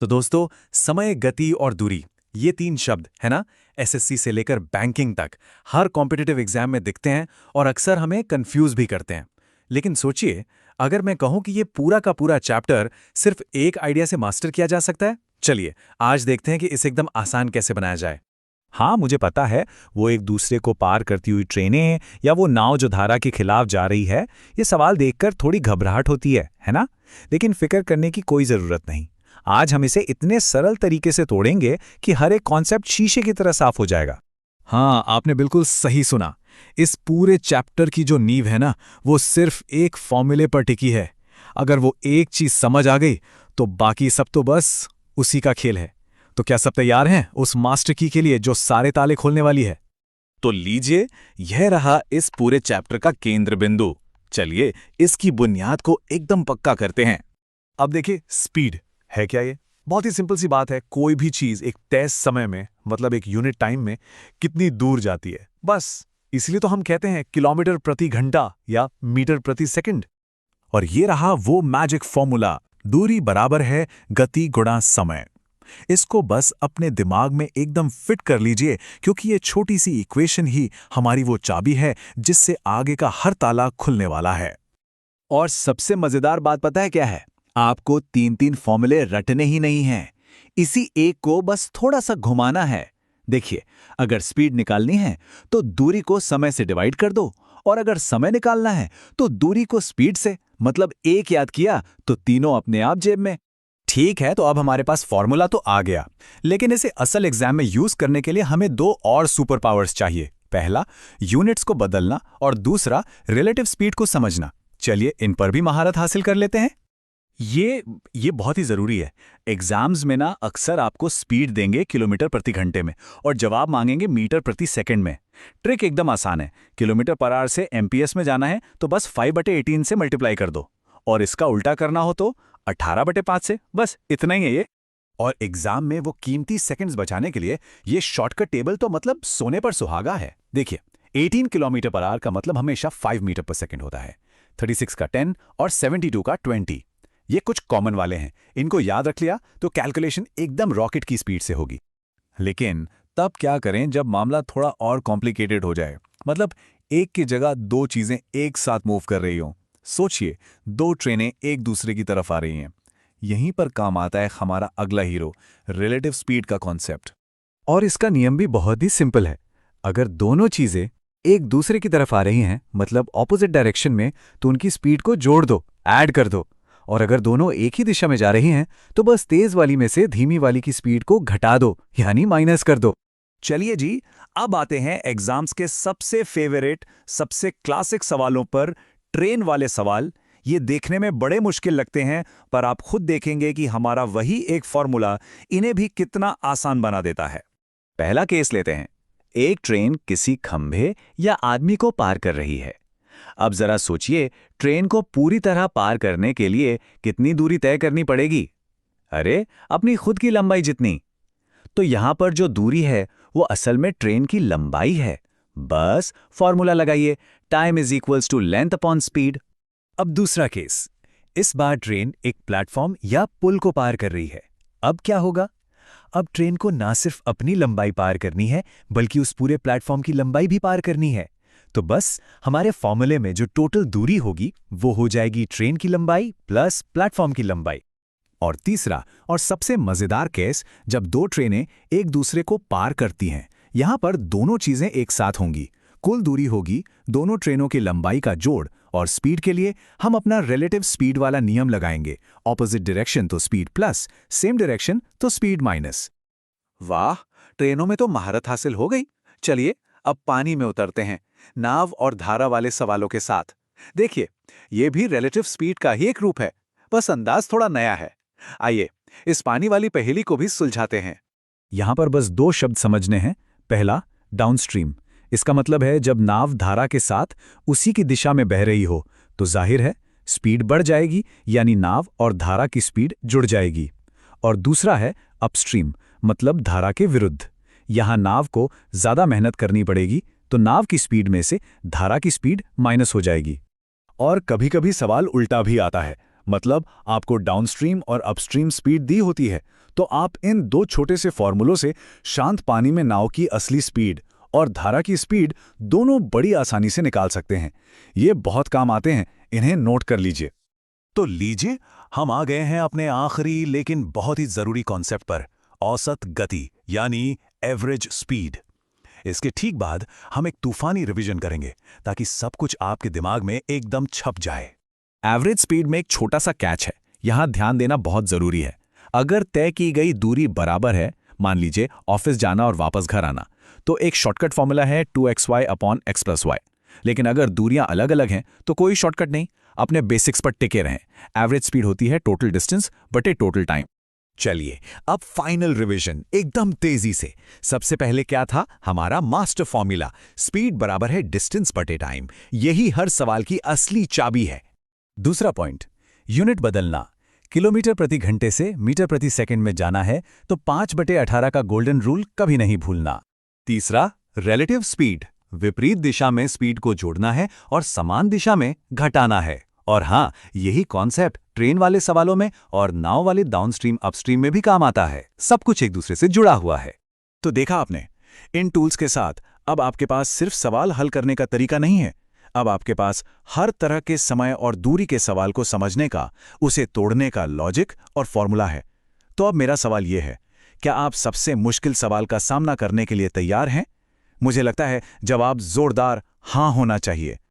तो दोस्तों, समय, गति और दूरी, ये तीन शब्द है ना, एसएससी से लेकर बैंकिंग तक हर कॉम्पिटिटिव एग्जाम में दिखते हैं और अक्सर हमें कंफ्यूज भी करते हैं। लेकिन सोचिए, अगर मैं कहूं कि ये पूरा का पूरा चैप्टर सिर्फ एक आइडिया से मास्टर किया जा सकता है। चलिए आज देखते हैं कि इसे एकदम आसान कैसे बनाया जाए। हाँ, मुझे पता है। वो एक दूसरे को पार करती हुई ट्रेनें या वो नाव जो धारा के खिलाफ जा रही है, ये सवाल देखकर थोड़ी घबराहट होती है ना? लेकिन फिक्र करने की कोई ज़रूरत नहीं। आज हम इसे इतने सरल तरीके से तोड़ेंगे कि हर एक कॉन्सेप्ट शीशे की तरह साफ हो जाएगा। हाँ, आपने बिल्कुल सही सुना। इस पूरे चैप्टर की जो नींव है ना, वो सिर्फ एक फॉर्मूले पर टिकी है। अगर वो एक चीज समझ आ गई तो बाकी सब तो बस उसी का खेल है। तो क्या सब तैयार हैं उस मास्टर की के लिए जो सारे ताले खोलने वाली है? तो लीजिए, यह रहा इस पूरे चैप्टर का केंद्र बिंदु। चलिए इसकी बुनियाद को एकदम पक्का करते हैं। अब देखिए, स्पीड है क्या? ये बहुत ही सिंपल सी बात है। कोई भी चीज एक तय समय में, मतलब एक यूनिट टाइम में कितनी दूर जाती है, बस। इसलिए तो हम कहते हैं किलोमीटर प्रति घंटा या मीटर प्रति सेकंड। और ये रहा वो मैजिक फॉर्मूला, दूरी बराबर है गति गुणा समय। इसको बस अपने दिमाग में एकदम फिट कर लीजिए, क्योंकि ये छोटी सी इक्वेशन ही हमारी वो चाबी है जिससे आगे का हर ताला खुलने वाला है। और सबसे मजेदार बात पता है क्या है? आपको तीन तीन फॉर्मूले रटने ही नहीं हैं। इसी एक को बस थोड़ा सा घुमाना है। देखिए, अगर स्पीड निकालनी है तो दूरी को समय से डिवाइड कर दो, और अगर समय निकालना है तो दूरी को स्पीड से, मतलब एक याद किया तो तीनों अपने आप जेब में। ठीक है, तो अब हमारे पास फॉर्मूला तो आ गया, लेकिन इसे असल एग्जाम में यूज करने के लिए हमें दो और सुपर पावर्स चाहिए। पहला, यूनिट्स को बदलना, और दूसरा, रिलेटिव स्पीड को समझना। चलिए इन पर भी महारत हासिल कर लेते हैं। ये बहुत ही जरूरी है। एग्जाम्स में ना अक्सर आपको स्पीड देंगे किलोमीटर प्रति घंटे में और जवाब मांगेंगे मीटर प्रति सेकंड में। ट्रिक एकदम आसान है। किलोमीटर पर आवर से एमपीएस में जाना है तो बस 5/18 से मल्टीप्लाई कर दो, और इसका उल्टा करना हो तो 18/5 से। बस इतना ही है ये। और एग्जाम में वो कीमती सेकंड्स बचाने के लिए ये शॉर्टकट टेबल तो मतलब सोने पर सुहागा है। देखिए, 18 किलोमीटर पर आवर का मतलब हमेशा 5 मीटर पर सेकंड होता है, 36 का 10 और 72 का 20। ये कुछ कॉमन वाले हैं, इनको याद रख लिया तो कैलकुलेशन एकदम रॉकेट की स्पीड से होगी। लेकिन तब क्या करें जब मामला थोड़ा और कॉम्प्लिकेटेड हो जाए, मतलब एक की जगह दो चीजें एक साथ मूव कर रही हों। सोचिए, दो ट्रेनें एक दूसरे की तरफ आ रही हैं। यहीं पर काम आता है हमारा अगला हीरो, रिलेटिव स्पीड का कॉन्सेप्ट। और इसका नियम भी बहुत ही सिंपल है। अगर दोनों चीजें एक दूसरे की तरफ आ रही हैं, मतलब ऑपोजिट डायरेक्शन में, तो उनकी स्पीड को जोड़ दो, ऐड कर दो। और अगर दोनों एक ही दिशा में जा रही हैं, तो बस तेज वाली में से धीमी वाली की स्पीड को घटा दो, यानी माइनस कर दो। चलिए जी, अब आते हैं एग्जाम्स के सबसे फेवरेट, सबसे क्लासिक सवालों पर। ट्रेन वाले सवाल ये देखने में बड़े मुश्किल लगते हैं, पर आप खुद देखेंगे कि हमारा वही एक फॉर्मूला इन्हें भी कितना आसान बना देता है। पहला केस लेते हैं। एक ट्रेन किसी खंभे या आदमी को पार कर रही है। अब जरा सोचिए, ट्रेन को पूरी तरह पार करने के लिए कितनी दूरी तय करनी पड़ेगी? अरे, अपनी खुद की लंबाई जितनी। तो यहां पर जो दूरी है वो असल में ट्रेन की लंबाई है। बस फॉर्मूला लगाइए, time is equals to length upon speed. अब दूसरा केस। इस बार ट्रेन एक प्लेटफॉर्म या पुल को पार कर रही है। अब क्या होगा? अब ट्रेन को ना सिर्फ अपनी लंबाई पार करनी है, बल्कि उस पूरे प्लेटफॉर्म की लंबाई भी पार करनी है। तो बस हमारे फॉर्मूले में जो टोटल दूरी होगी वो हो जाएगी ट्रेन की लंबाई प्लस प्लेटफॉर्म की लंबाई। और तीसरा और सबसे मजेदार केस, जब दो ट्रेनें एक दूसरे को पार करती हैं। यहां पर दोनों चीजें एक साथ होंगी। कुल दूरी होगी दोनों ट्रेनों की लंबाई का जोड़, और स्पीड के लिए हम अपना रिलेटिव स्पीड वाला नियम लगाएंगे। ऑपोजिट डायरेक्शन तो स्पीड प्लस, सेम डायरेक्शन तो स्पीड माइनस। वाह, ट्रेनों में तो महारत हासिल हो गई। चलिए अब पानी में उतरते हैं, नाव और धारा वाले सवालों के साथ। देखिए, ये भी रिलेटिव स्पीड का ही एक रूप है, बस अंदाज थोड़ा नया है। आइए इस पानी वाली पहेली को भी सुलझाते हैं। यहां पर बस दो शब्द समझने हैं। पहला, डाउनस्ट्रीम। इसका मतलब है जब नाव धारा के साथ उसी की दिशा में बह रही हो तो जाहिर है स्पीड बढ़ जाएगी, यानी नाव और धारा की स्पीड जुड़ जाएगी। और दूसरा है अपस्ट्रीम, मतलब धारा के विरुद्ध। यहां नाव को ज्यादा मेहनत करनी पड़ेगी, तो नाव की स्पीड में से धारा की स्पीड माइनस हो जाएगी। और कभी-कभी सवाल उल्टा भी आता है, मतलब आपको डाउनस्ट्रीम और अपस्ट्रीम स्पीड दी होती है, तो आप इन दो छोटे से फॉर्मूलों से शांत पानी में नाव की असली स्पीड और धारा की स्पीड दोनों बड़ी आसानी से निकाल सकते हैं। ये बहुत काम आते हैं, इन्हें नोट कर लीजिए। तो लीजिए, हम आ गए हैं अपने आखिरी लेकिन बहुत ही जरूरी कॉन्सेप्ट पर, औसत गति यानी एवरेज स्पीड। इसके ठीक बाद हम एक तूफानी रिवीजन करेंगे ताकि सब कुछ आपके दिमाग में एकदम छप जाए। एवरेज स्पीड में एक छोटा सा कैच है, यहां ध्यान देना बहुत जरूरी है। अगर तय की गई दूरी बराबर है, मान लीजिए ऑफिस जाना और वापस घर आना, तो एक शॉर्टकट फॉर्मूला है 2xy/x+y। लेकिन अगर दूरियां अलग अलग हैं तो कोई शॉर्टकट नहीं, अपने बेसिक्स पर टिके रहें। एवरेज स्पीड होती है टोटल डिस्टेंस बटे टोटल टाइम। चलिए अब फाइनल रिवीजन एकदम तेजी से। सबसे पहले क्या था हमारा मास्टर फॉर्मूला, स्पीड बराबर है डिस्टेंस बटे टाइम। यही हर सवाल की असली चाबी है। दूसरा पॉइंट, यूनिट बदलना। किलोमीटर प्रति घंटे से मीटर प्रति सेकंड में जाना है तो 5/18 का गोल्डन रूल कभी नहीं भूलना। तीसरा, रिलेटिव स्पीड। विपरीत दिशा में स्पीड को जोड़ना है और समान दिशा में घटाना है। और हाँ, यही कॉन्सेप्ट ट्रेन वाले सवालों में और नाव वाले डाउनस्ट्रीम अपस्ट्रीम में भी काम आता है। सब कुछ एक दूसरे से जुड़ा हुआ है। तो देखा आपने, इन टूल्स के साथ अब आपके पास सिर्फ सवाल हल करने का तरीका नहीं है, अब आपके पास हर तरह के समय और दूरी के सवाल को समझने का, उसे तोड़ने का लॉजिक और फॉर्मूला है। तो अब मेरा सवाल यह है, क्या आप सबसे मुश्किल सवाल का सामना करने के लिए तैयार हैं? मुझे लगता है जवाब जोरदार हाँ होना चाहिए।